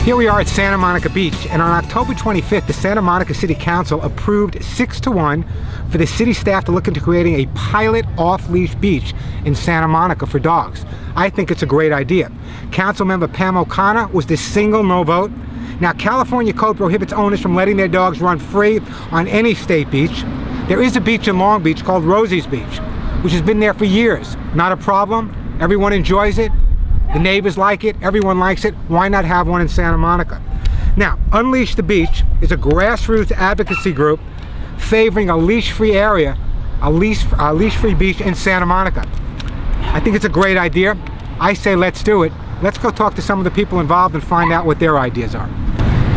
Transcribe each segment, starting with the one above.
Here we are at Santa Monica Beach, and on October 25th, the Santa Monica City Council approved 6-1 for the city staff to look into creating a pilot off-leash beach in Santa Monica for dogs. I think it's a great idea. Councilmember Pam O'Connor was the single no vote. Now, California code prohibits owners from letting their dogs run free on any state beach. There is a beach in Long Beach called Rosie's Beach, which has been there for years. Not a problem. Everyone enjoys it. The neighbors like it, everyone likes it. Why not have one in Santa Monica? Now, Unleash the Beach is a grassroots advocacy group favoring a leash-free area, a leash-free beach in Santa Monica. I think it's a great idea. I say let's do it. Let's go talk to some of the people involved and find out what their ideas are.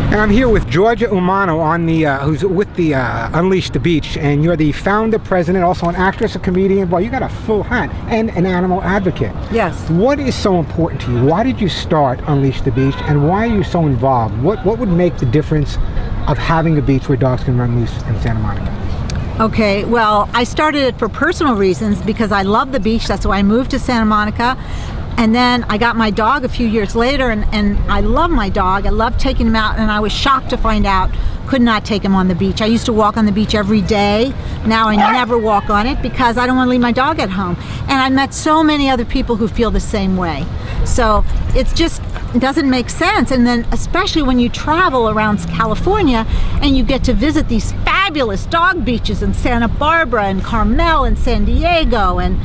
And I'm here with Georja Umano, who's with the Unleash the Beach, and you're the founder, president, also an actress, a comedian. Well, you got a full hat, and an animal advocate. Yes. What is so important to you? Why did you start Unleash the Beach, and why are you so involved? What would make the difference of having a beach where dogs can run loose in Santa Monica? Okay, well, I started it for personal reasons because I love the beach. That's why I moved to Santa Monica. And then I got my dog a few years later, and I love my dog. I love taking him out, and I was shocked to find out could not take him on the beach. I used to walk on the beach every day. Now I never walk on it because I don't want to leave my dog at home. And I met so many other people who feel the same way. So it doesn't make sense. And then especially when you travel around California and you get to visit these fabulous dog beaches in Santa Barbara and Carmel and San Diego and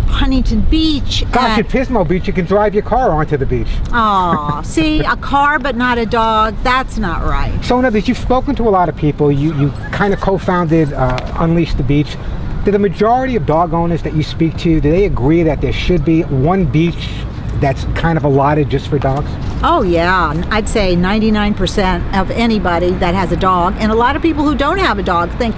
Huntington Beach. Gosh, at Pismo Beach, you can drive your car onto the beach. Oh, see, a car but not a dog, that's not right. So in other words, you've spoken to a lot of people. You kind of co-founded Unleash the Beach. Do the majority of dog owners that you speak to, do they agree that there should be one beach that's kind of allotted just for dogs? Oh yeah, I'd say 99% of anybody that has a dog, and a lot of people who don't have a dog think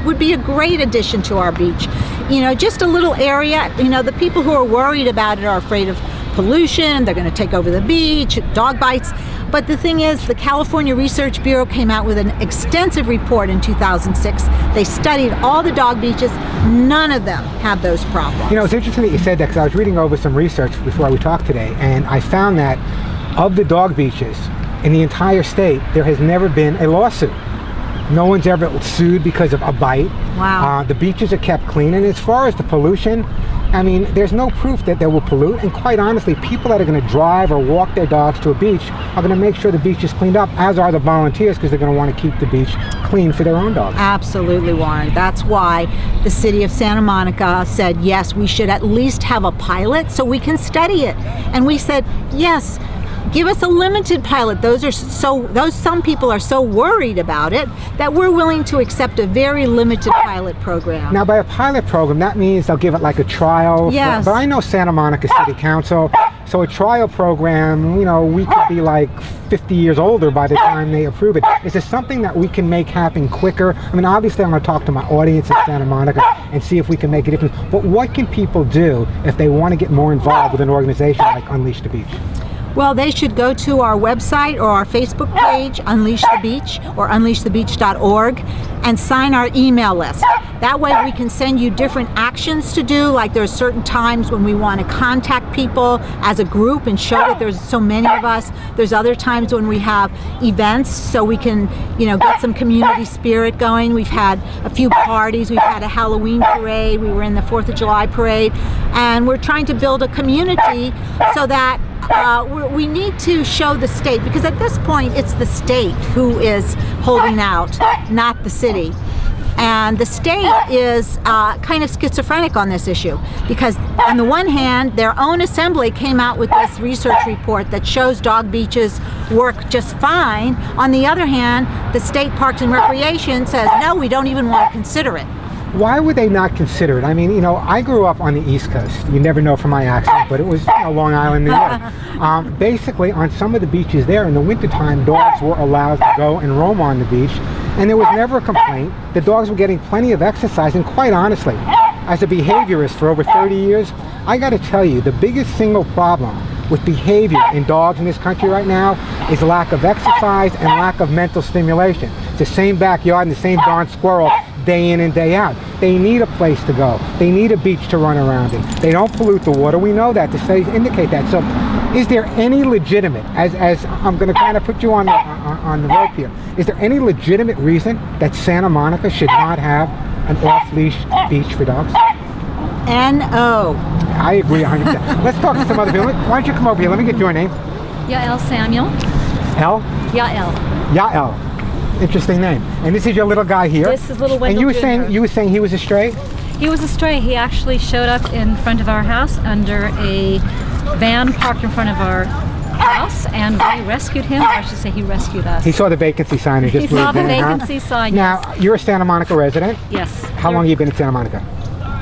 would be a great addition to our beach. You know, just a little area. You know, the people who are worried about it are afraid of pollution, they're going to take over the beach, dog bites. But the thing is, the California Research Bureau came out with an extensive report in 2006. They studied all the dog beaches. None of them have those problems. You know, it's interesting that you said that because I was reading over some research before we talked today, and I found that of the dog beaches in the entire state, there has never been a lawsuit. No one's ever sued because of a bite. Wow. The beaches are kept clean, and as far as the pollution, I mean, there's no proof that they will pollute, and quite honestly, people that are going to drive or walk their dogs to a beach are going to make sure the beach is cleaned up, as are the volunteers, because they're going to want to keep the beach clean for their own dogs. Absolutely, Warren. That's why the city of Santa Monica said, yes, we should at least have a pilot so we can study it. And we said, yes, give us a limited pilot. Some people are so worried about it that we're willing to accept a very limited pilot program. Now, by a pilot program, that means they'll give it like a trial. Yes. But I know Santa Monica City Council, so a trial program, you know, we could be like 50 years older by the time they approve it. Is there something that we can make happen quicker? I mean, obviously I'm going to talk to my audience in Santa Monica and see if we can make a difference. But what can people do if they want to get more involved with an organization like Unleash the Beach? Well, they should go to our website or our Facebook page, Unleash the Beach, or unleashthebeach.org, and sign our email list. That way we can send you different actions to do, like there's certain times when we want to contact people as a group and show that there's so many of us. There's other times when we have events so we can, you know, get some community spirit going. We've had a few parties, we've had a Halloween parade, we were in the 4th of July parade, and we're trying to build a community so that we need to show the state, because at this point it's the state who is holding out, not the city. And the state is kind of schizophrenic on this issue, because on the one hand, their own assembly came out with this research report that shows dog beaches work just fine. On the other hand, the State Parks and Recreation says, no, we don't even want to consider it. Why would they not consider it? I mean, you know, I grew up on the East Coast. You never know from my accent, but it was, you know, Long Island, New York. Basically, on some of the beaches there, in the wintertime, dogs were allowed to go and roam on the beach, and there was never a complaint. The dogs were getting plenty of exercise, and quite honestly, as a behaviorist for over 30 years, I got to tell you, the biggest single problem with behavior in dogs in this country right now is lack of exercise and lack of mental stimulation. It's the same backyard and the same darn squirrel day in and day out. They need a place to go. They need a beach to run around in. They don't pollute the water. We know that, to say, indicate that. So is there any legitimate, as I'm going to kind of put you on the rope here, is there any legitimate reason that Santa Monica should not have an off-leash beach for dogs? N-O. I agree 100%. Let's talk to some other people. Why don't you come over here? Let me get your name. Yael Samuel. El? Yael. Yael. Interesting name. And this is your little guy here. This is little Wendell And Jr. you were saying he was a stray? He was a stray. He actually showed up in front of our house under a van parked in front of our house, and we rescued him. Or I should say he rescued us. He saw the vacancy sign and just He saw moved the in, huh? vacancy sign. Now, Yes. you're a Santa Monica resident. Yes. How long have you been in Santa Monica?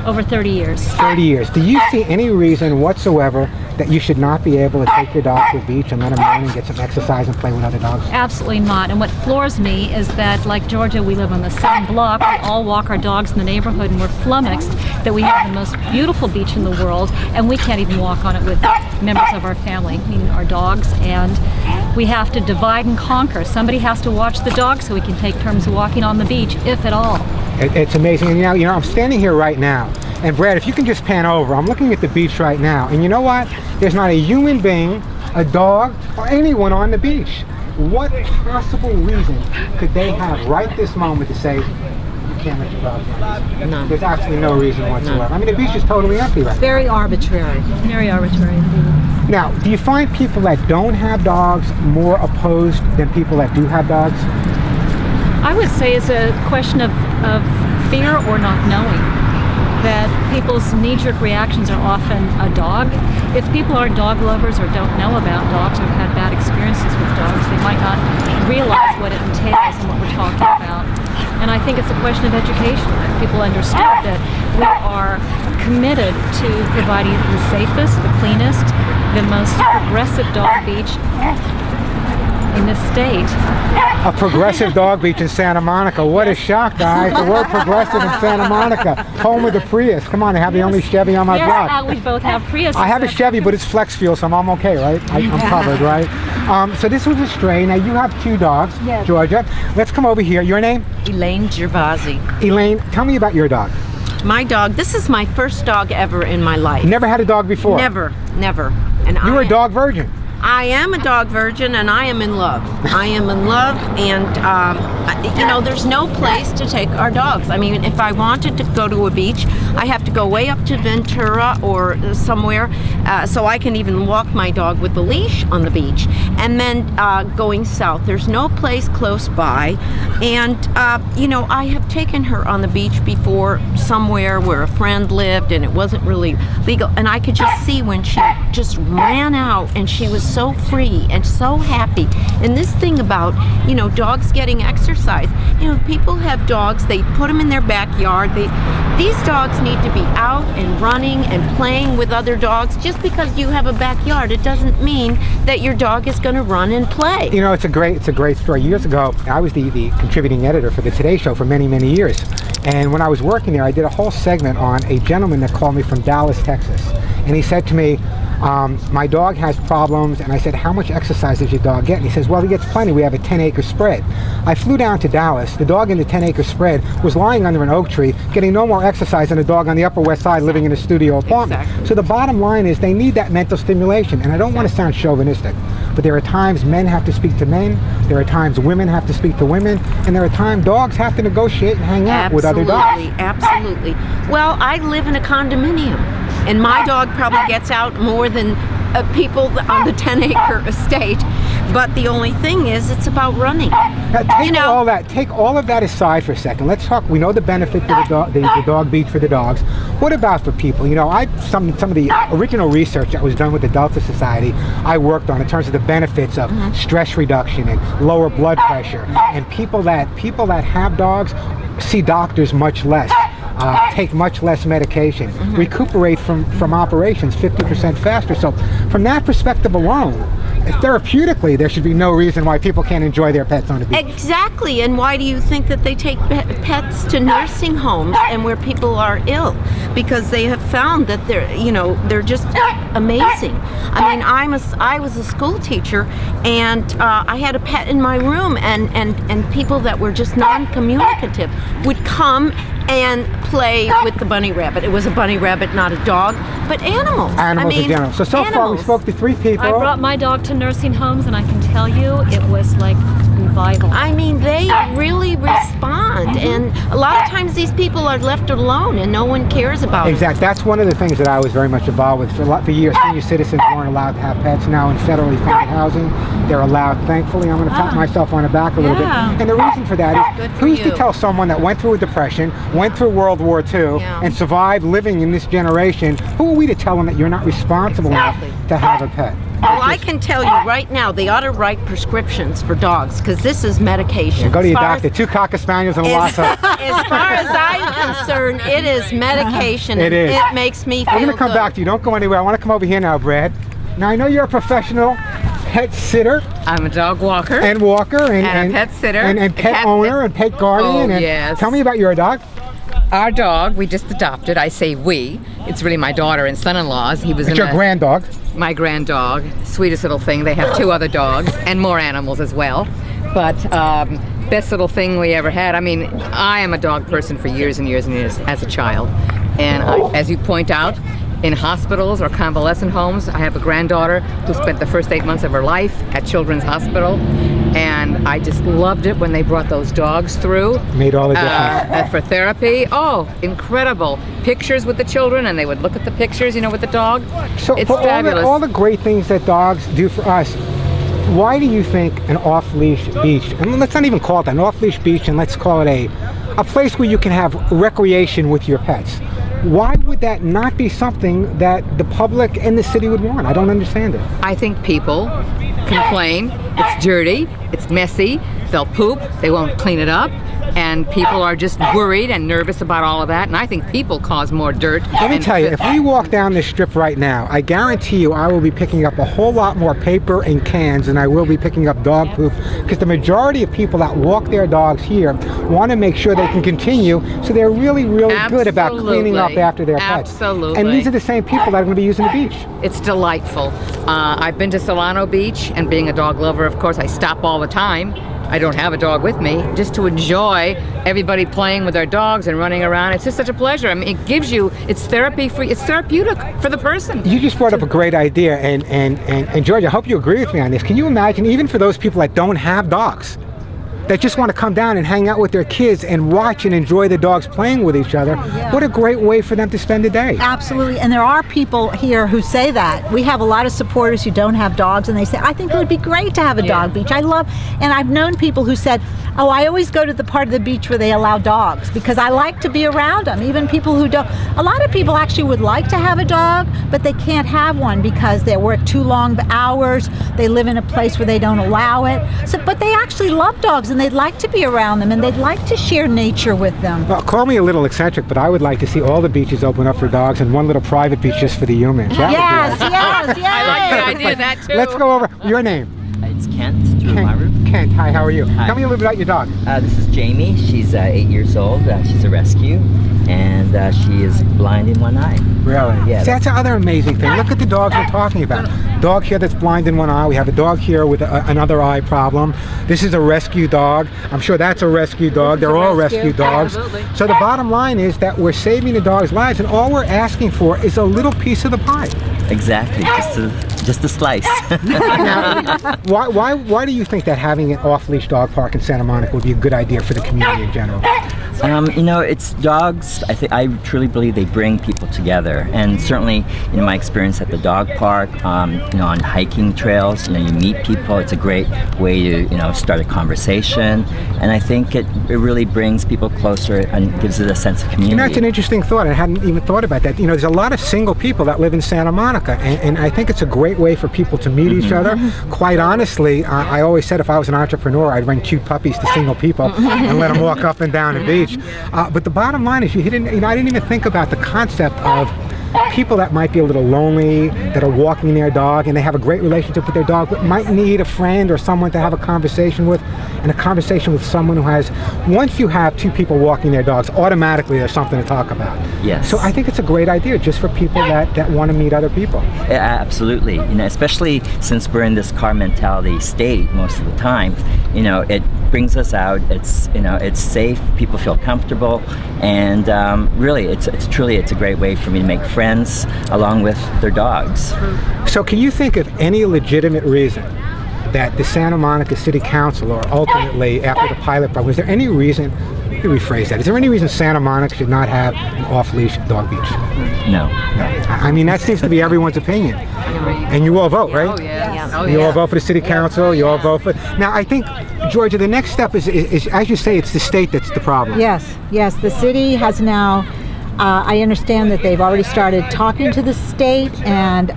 Over 30 years. 30 years. Do you see any reason whatsoever that you should not be able to take your dog to the beach and let him run and get some exercise and play with other dogs? Absolutely not. And what floors me is that, like Georgia, we live on the same block. We all walk our dogs in the neighborhood, and we're flummoxed that we have the most beautiful beach in the world, and we can't even walk on it with members of our family, meaning our dogs. And we have to divide and conquer. Somebody has to watch the dogs so we can take turns walking on the beach, if at all. It's amazing. And you know, I'm standing here right now, and Brad, if you can just pan over, I'm looking at the beach right now, and you know what? There's not a human being, a dog, or anyone on the beach. What possible reason could they have right this moment to say, you can't let your dog run? None. There's absolutely no reason whatsoever. I mean, the beach is totally empty right now. Very arbitrary. Very arbitrary indeed. Now, do you find people that don't have dogs more opposed than people that do have dogs? I would say it's a question of fear or not knowing. That people's knee-jerk reactions are often a dog. If people aren't dog lovers or don't know about dogs or have had bad experiences with dogs, they might not realize what it entails and what we're talking about. And I think it's a question of education. If people understood that we are committed to providing the safest, the cleanest, the most progressive dog beach in this state. A progressive dog beach in Santa Monica. What a shock, guys. The word progressive in Santa Monica. Home of the Prius. Come on, I have the only Chevy on my block. We both have Prius. I have a Chevy, but it's flex fuel, so I'm okay, right? I'm covered, right? So this was a stray. Now you have two dogs, Yes. Georgia. Let's come over here. Your name? Elaine Gervasi. Elaine, tell me about your dog. My dog, this is my first dog ever in my life. Never had a dog before? Never, never. And You were a dog virgin. I am a dog virgin, and I am in love. I am in love, and you know, there's no place to take our dogs. I mean, if I wanted to go to a beach, I have to go way up to Ventura or somewhere, so I can even walk my dog with the leash on the beach. And then going south, there's no place close by. And you know, I have taken her on the beach before, somewhere where a friend lived, and it wasn't really legal. And I could just see when she just ran out, and she was so free and so happy. And this thing about, you know, dogs getting exercise, you know, people have dogs, they put them in their backyard. These dogs need to be out and running and playing with other dogs. Just because you have a backyard, it doesn't mean that your dog is going to run and play. You know, it's a great story. Years ago, I was the contributing editor for the Today Show for many years. And when I was working there, I did a whole segment on a gentleman that called me from Dallas, Texas. And he said to me, my dog has problems. And I said, how much exercise does your dog get? And he says, well, he gets plenty. We have a 10-acre spread. I flew down to Dallas. The dog in the 10-acre spread was lying under an oak tree, getting no more exercise than a dog on the Upper West Side living in a studio apartment. Exactly. So the bottom line is they need that mental stimulation. And I don't want to sound chauvinistic, but there are times men have to speak to men. There are times women have to speak to women. And there are times dogs have to negotiate and hang out with other dogs. Absolutely. Well, I live in a condominium, and my dog probably gets out more than people on the 10-acre estate. But the only thing is, it's about running. Now, take all of that aside for a second. Let's talk. We know the benefit to the dog beach for the dogs. What about for people? You know, some of the original research that was done with the Delta Society, I worked on in terms of the benefits of stress reduction and lower blood pressure. And people that have dogs see doctors much less. Take much less medication, recuperate from operations 50% faster. So from that perspective alone, therapeutically, there should be no reason why people can't enjoy their pets on the beach. Exactly, and why do you think that they take pets to nursing homes and where people are ill? Because they have found that they're just amazing. I mean, I was a school teacher, and I had a pet in my room, and people that were just non-communicative would come and play with the bunny rabbit. It was a bunny rabbit, not a dog, but animals. Animals in general. So far we animals. spoke to 3 people. I brought my dog to nursing homes, and I can tell you it was like revival. I mean, they really respond, and a lot of times these people are left alone and no one cares about them. Exactly. That's one of the things that I was very much involved with. For years, senior citizens weren't allowed to have pets. Now in federally funded housing, they're allowed. Thankfully, I'm going to pat myself on the back a little bit. And the reason for that is, who's to tell someone that went through a depression, went through World War II, and survived living in this generation, who are we to tell them that you're not responsible enough to have a pet? Well, I can tell you right now, they ought to write prescriptions for dogs, because this is medication. Go to your doctor. 2 Cocker Spaniels and a Lhasa. As far as I'm concerned, it is medication. It is. It makes me feel I'm going to come back to you. Don't go anywhere. I want to come over here now, Brad. Now, I know you're a professional pet sitter. I'm a dog walker. And walker. And a pet sitter. And pet owner and pet guardian. Oh, and yes. Tell me about your dog. Our dog, we just adopted. I say we. It's really my daughter and son-in-law's. He was It's your grand dog. My grand dog. Sweetest little thing. They have 2 other dogs and more animals as well. But best little thing we ever had. I mean, I am a dog person for years and years and years as a child. And as you point out, in hospitals or convalescent homes, I have a granddaughter who spent the first 8 months of her life at Children's Hospital. And I just loved it when they brought those dogs through. Made all the difference. For therapy. Oh, incredible. Pictures with the children, and they would look at the pictures, with the dog. So it's for fabulous. all the great things that dogs do for us, why do you think an off-leash beach, and let's not even call it that, an off-leash beach, and let's call it a place where you can have recreation with your pets, why would that not be something that the public and the city would want? I don't understand it. I think people complain. It's dirty, it's messy, they'll poop, they won't clean it up, and people are just worried and nervous about all of that, and I think people cause more dirt. Let me tell you, if we walk down this strip right now, I guarantee you I will be picking up a whole lot more paper and cans than I will be picking up dog poop, because the majority of people that walk their dogs here want to make sure they can continue, so they're really, really good about cleaning up after their pets. Absolutely. And these are the same people that are going to be using the beach. It's delightful. I've been to Solano Beach, and being a dog lover, of course, I stop all the time. I don't have a dog with me, just to enjoy everybody playing with their dogs and running around. It's just such a pleasure. I mean, it gives you, it's therapeutic for the person. You just brought up a great idea, and George, I hope you agree with me on this. Can you imagine, even for those people that don't have dogs, that just want to come down and hang out with their kids and watch and enjoy the dogs playing with each other, what a great way for them to spend the day. Absolutely, and there are people here who say that. We have a lot of supporters who don't have dogs, and they say, I think it would be great to have a dog beach. And I've known people who said, oh, I always go to the part of the beach where they allow dogs because I like to be around them. Even people who don't. A lot of people actually would like to have a dog, but they can't have one because they work too long hours. They live in a place where they don't allow it. But they actually love dogs, and they'd like to be around them, and they'd like to share nature with them. Well, call me a little eccentric, but I would like to see all the beaches open up for dogs and one little private beach just for the humans. Yes. I like the idea of that too. Let's go over your name. It's Kent. Kent, hi, how are you? Hi. Tell me a little bit about your dog. This is Jamie. She's 8 years old. She's a rescue, and she is blind in one eye. Really? Yeah. See, that's another amazing thing. Look at the dogs we're talking about. Dog here that's blind in one eye. We have a dog here with another eye problem. This is a rescue dog. I'm sure that's a rescue dog. They're all rescue dogs. Absolutely. So the bottom line is that we're saving the dogs' lives, and all we're asking for is a little piece of the pie. Exactly. Just a slice. Now, why do you think that having an off-leash dog park in Santa Monica would be a good idea for the community in general? It's dogs. I truly believe they bring people together, and certainly in my experience at the dog park, on hiking trails, you meet people. It's a great way to start a conversation, and I think it really brings people closer and gives it a sense of community. That's an interesting thought. I hadn't even thought about that. There's a lot of single people that live in Santa Monica, and I think it's a great way for people to meet each other. Quite honestly, I always said if I was an entrepreneur, I'd rent cute puppies to single people and let them walk up and down the beach. But the bottom line is, I didn't even think about the concept of people that might be a little lonely, that are walking their dog and they have a great relationship with their dog, but might need a friend or someone to have a conversation with, and a conversation with someone who has, once you have two people walking their dogs, automatically there's something to talk about. Yes. So I think it's a great idea just for people that want to meet other people. Yeah, absolutely. You know, especially since we're in this car mentality state most of the time, you know, it brings us out. It's, you know, it's safe. People feel comfortable, and really, it's a great way for me to make friends along with their dogs. So can you think of any legitimate reason that the Santa Monica City Council, or ultimately after the pilot program, was there any reason, let me rephrase that, is there any reason Santa Monica should not have an off-leash dog beach? No. I mean, that seems to be everyone's opinion. And you all vote, right? Oh, yeah. Oh, You yeah. all vote for the City Council, you all vote for... Now, I think, Georgia, the next step is, as you say, it's the state that's the problem. Yes, the city has now, I understand that they've already started talking to the state and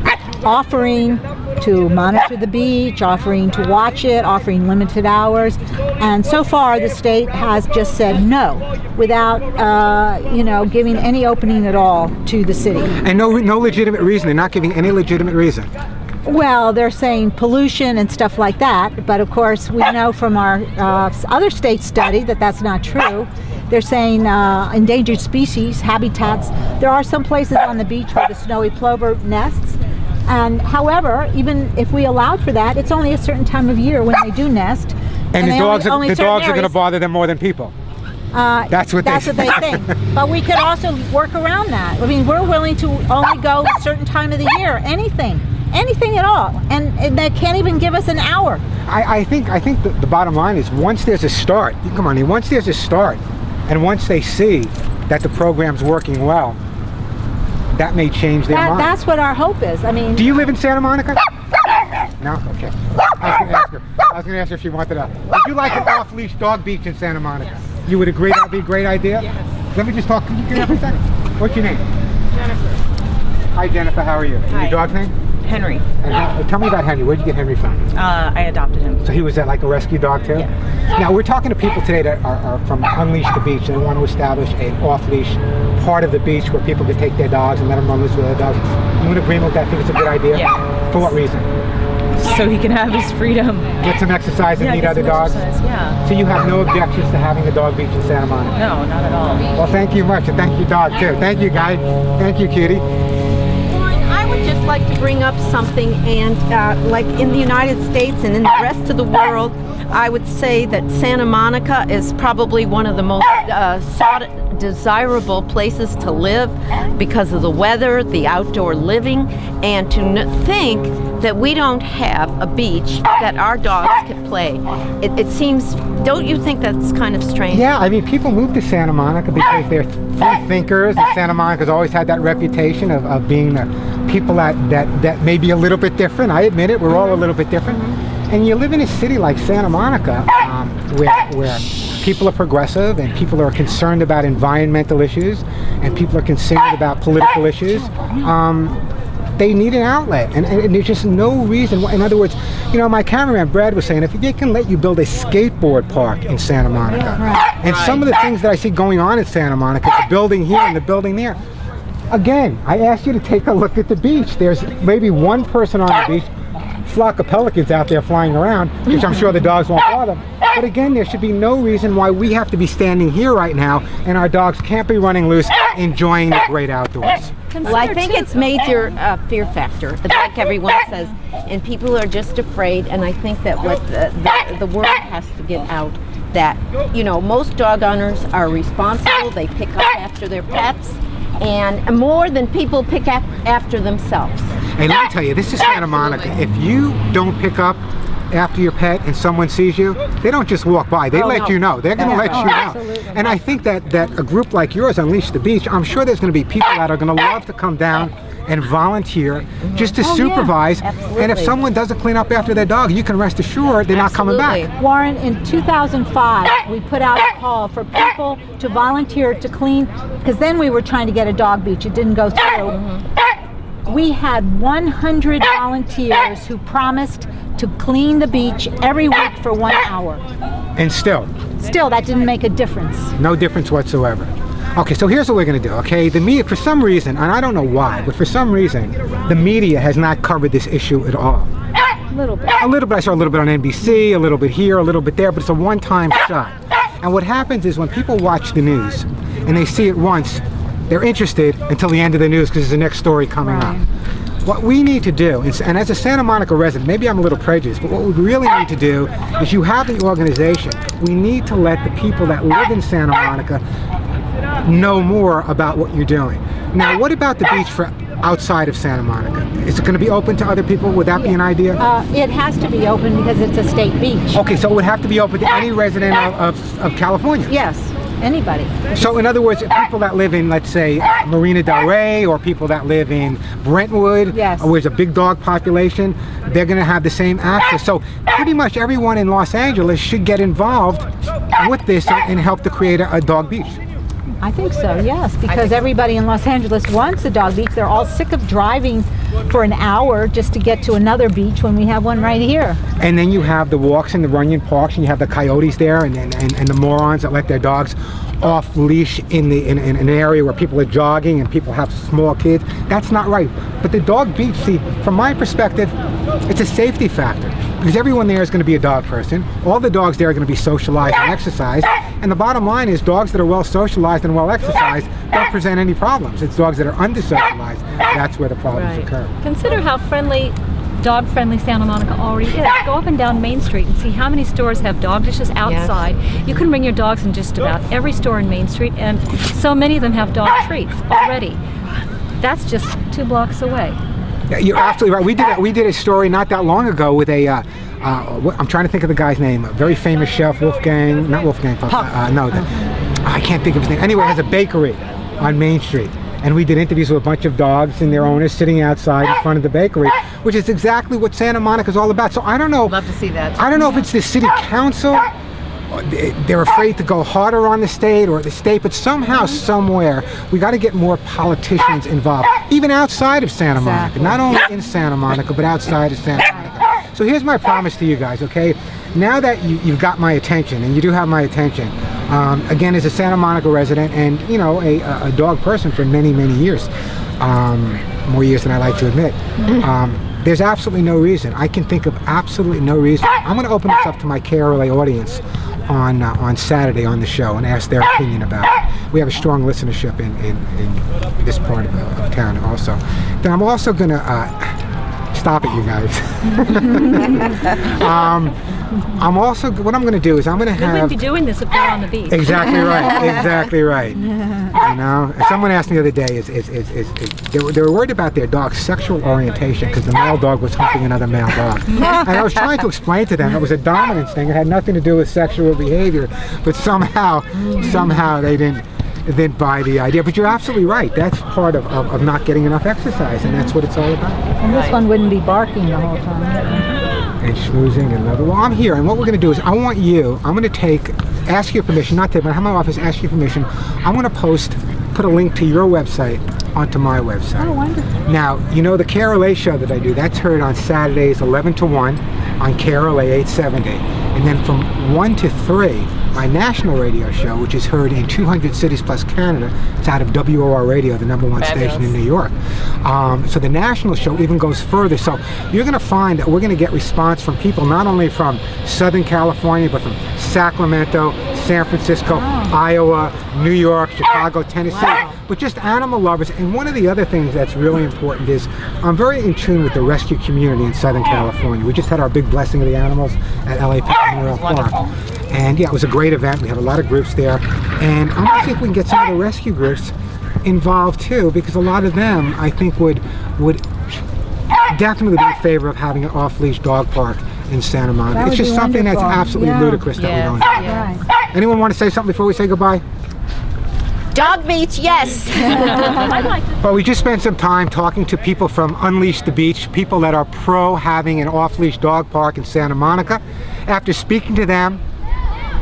offering to monitor the beach, offering to watch it, offering limited hours. And so far, the state has just said no, without, giving any opening at all to the city. And no legitimate reason. They're not giving any legitimate reason. Well, they're saying pollution and stuff like that, but of course we know from our other state study that that's not true. They're saying endangered species, habitats. There are some places on the beach where the snowy plover nests, and however, even if we allowed for that, it's only a certain time of year when they do nest. And the they dogs only are certain going to areas. bother them more than people. That's what That's what they think. But we could also work around that. I mean, we're willing to only go a certain time of the year, anything at all, and they can't even give us an hour. I think the bottom line is, once there's a start, come on, once there's a start, and once they see that the program's working well, that may change their mind. That's what our hope is. I mean, Do you live in Santa Monica? No? Okay. I was going to ask her if she wanted to. Would you like an off-leash dog beach in Santa Monica? You would agree that would be a great idea? Yes. Let me just talk. Can you give me a second? What's your name? Jennifer. Hi, Jennifer. How are you? Hi. Your dog's name? Henry. And tell me about Henry. Where'd you get Henry from? I adopted him. So he was like a rescue dog too? Yeah. Now we're talking to people today that are from Unleash the Beach, and they want to establish an off-leash part of the beach where people can take their dogs and let them run loose with their dogs. You in agreement with that? Think it's a good idea? Yeah. For what reason? So he can have his freedom. Get some exercise and meet get other some dogs? exercise, yeah. So you have no objections to having a dog beach in Santa Monica? No, not at all. Well, thank you much, and thank you, dog, too. Thank you, guy. Thank you, cutie. I would just like to bring up something, and like in the United States and in the rest of the world, I would say that Santa Monica is probably one of the most desirable places to live because of the weather, the outdoor living, and to think that we don't have a beach that our dogs could play. It seems, don't you think that's kind of strange? Yeah, I mean, people move to Santa Monica because they're free thinkers, and Santa Monica's always had that reputation of being the people that may be a little bit different. I admit it, we're all a little bit different. And you live in a city like Santa Monica, where people are progressive and people are concerned about environmental issues and people are concerned about political issues. They need an outlet, and there's just no reason. In other words, my cameraman Brad was saying, if they can let you build a skateboard park in Santa Monica, and some of the things that I see going on in Santa Monica, the building here and the building there. Again, I asked you to take a look at the beach. There's maybe one person on the beach, flock of pelicans out there flying around, which I'm sure the dogs won't bother. But again, there should be no reason why we have to be standing here right now and our dogs can't be running loose, enjoying the great outdoors. Well, I think it's major fear factor, like everyone says, and people are just afraid. And I think that what the word has to get out that most dog owners are responsible. They pick up after their pets, and more than people pick up after themselves. Hey, let me tell you, this is Santa Monica. If you don't pick up after your pet and someone sees you, they don't just walk by. They let you know. They're going to let you know. Absolutely. And I think that a group like yours, Unleash the Beach, I'm sure there's going to be people that are going to love to come down and volunteer just to supervise. absolutely. And if someone doesn't clean up after their dog, you can rest assured they're not coming back. Warren, in 2005, we put out a call for people to volunteer to clean, because then we were trying to get a dog beach. It didn't go through. We had 100 volunteers who promised to clean the beach every week for 1 hour. And still, Still, that didn't make a difference. no difference whatsoever. Okay, so here's what we're going to do, okay? The media, for some reason, and I don't know why, but for some reason, the media has not covered this issue at all. A little bit. A little bit, I saw a little bit on NBC, a little bit here, a little bit there, but it's a one-time shot. And what happens is when people watch the news and they see it once, they're interested until the end of the news because there's the next story coming up. What we need to do, and as a Santa Monica resident, maybe I'm a little prejudiced, but what we really need to do is you have the organization. We need to let the people that live in Santa Monica know more about what you're doing. Now, what about the beach for outside of Santa Monica? Is it going to be open to other people? Would that be an idea? It has to be open because it's a state beach. Okay, so it would have to be open to any resident of California? Yes, anybody. So in other words, people that live in, let's say, Marina Del Rey, or people that live in Brentwood, Yes. where there's a big dog population, they're going to have the same access. So pretty much everyone in Los Angeles should get involved with this and help to create a dog beach. I think so, yes, because everybody in Los Angeles wants a dog beach. They're all sick of driving for an hour just to get to another beach when we have one right here. And then you have the walks in the Runyon Parks, and you have the coyotes there, and the morons that let their dogs off leash in an area where people are jogging and people have small kids. That's not right. But the dog beach, see, from my perspective, it's a safety factor because everyone there is going to be a dog person. All the dogs there are going to be socialized and exercised. And the bottom line is dogs that are well socialized and well exercised don't present any problems. It's dogs that are under-socialized. That's where the problems occur. Consider how dog-friendly Santa Monica already is. Go up and down Main Street and see how many stores have dog dishes outside. Yes. You can bring your dogs in just about every store in Main Street, and so many of them have dog treats already. That's just 2 blocks away. Yeah, you're absolutely right. We did a story not that long ago with a I'm trying to think of the guy's name. A very famous chef, not Wolfgang. I can't think of his name. Anyway, has a bakery on Main Street. And we did interviews with a bunch of dogs and their owners sitting outside in front of the bakery, which is exactly what Santa Monica is all about. So I don't know. Love to see that. I don't know if it's the city council. They're afraid to go harder on the state, but somehow, somewhere, we got to get more politicians involved, even outside of Santa Monica. Not only in Santa Monica, but outside of Santa Monica. So here's my promise to you guys, okay? Now that you've got my attention, and you do have my attention, again, as a Santa Monica resident and, you know, a dog person for many, many years, more years than I like to admit, there's absolutely no reason. I can think of absolutely no reason. I'm going to open this up to my KRLA audience on Saturday on the show and ask their opinion about it. We have a strong listenership in this part of town also. Then I'm also going to stop it, you guys. What I'm going to do is I'm going to have... We wouldn't be doing this if we were on the beach. Exactly right. Exactly right. You know, someone asked me the other day, they were worried about their dog's sexual orientation because the male dog was humping another male dog. And I was trying to explain to them it was a dominance thing. It had nothing to do with sexual behavior, but somehow they didn't buy the idea. But you're absolutely right. That's part of not getting enough exercise, and that's what it's all about. And this one wouldn't be barking the whole time. And schmoozing and loving. Well, I'm here, and what we're going to do is I'm going to ask your permission, not to, but I have my office ask your permission. I'm going to put a link to your website onto my website. Oh, wonderful. Now, you know the KRLA show that I do, that's heard on Saturdays 11 to 1 on KRLA 870. And then from 1 to 3, my national radio show, which is heard in 200 cities plus Canada. It's out of WOR Radio, the #1 station in New York. So the national show even goes further. So you're going to find that we're going to get response from people not only from Southern California, but from Sacramento, San Francisco, Iowa, New York, Chicago, Tennessee, but just animal lovers. And one of the other things that's really important is I'm very in tune with the rescue community in Southern California. We just had our big blessing of the animals at LA Memorial Park. And yeah, it was a great event. We have a lot of groups there. And I'm going to see if we can get some of the rescue groups involved too, because a lot of them, I think, would definitely be in favor of having an off-leash dog park in Santa Monica. It's just something that's absolutely ludicrous that we don't have. Right. Anyone want to say something before we say goodbye? Dog beach, yes. Well, we just spent some time talking to people from Unleash the Beach, people that are pro having an off-leash dog park in Santa Monica. After speaking to them,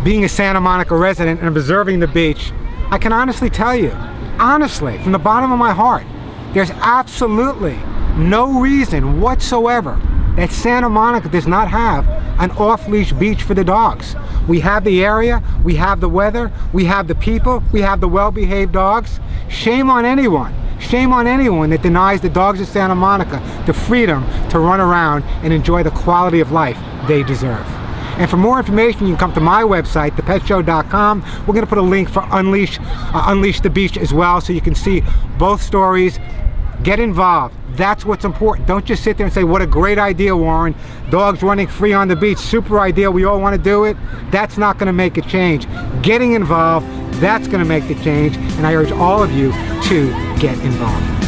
being a Santa Monica resident and observing the beach, I can honestly tell you, honestly, from the bottom of my heart, there's absolutely no reason whatsoever that Santa Monica does not have an off-leash beach for the dogs. We have the area, we have the weather, we have the people, we have the well-behaved dogs. Shame on anyone that denies the dogs of Santa Monica the freedom to run around and enjoy the quality of life they deserve. And for more information, you can come to my website, thepetshow.com. We're going to put a link for Unleash the Beach as well, so you can see both stories. Get involved. That's what's important. Don't just sit there and say, what a great idea, Warren. Dogs running free on the beach, super idea, we all want to do it. That's not going to make a change. Getting involved, that's going to make the change, and I urge all of you to get involved.